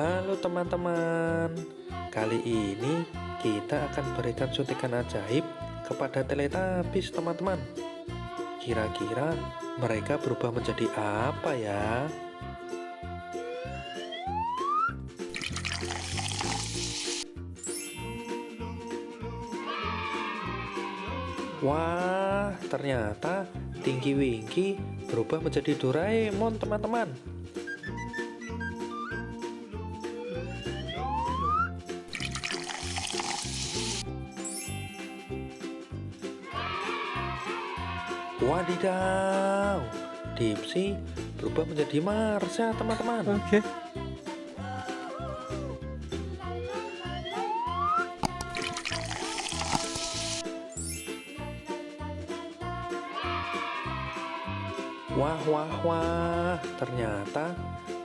Halo teman-teman, kali ini kita akan berikan suntikan ajaib kepada Teletubbies teman-teman. Kira-kira mereka berubah menjadi apa ya? Wah, ternyata Tinky Winky berubah menjadi Doraemon teman-teman. Wadidaw, Dipsy berubah menjadi Marsha teman-teman. Oke. Wah, wah, wah, ternyata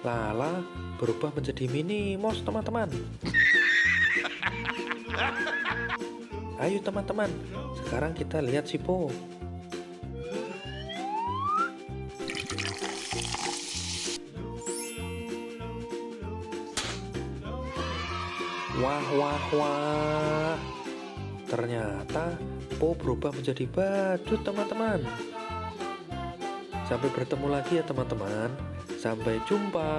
Lala berubah menjadi Minnie Mouse teman-teman. Ayo teman-teman, sekarang kita lihat si Po. Wah, wah, wah, ternyata Po berubah menjadi badut teman-teman. Sampai bertemu lagi ya teman-teman. Sampai jumpa.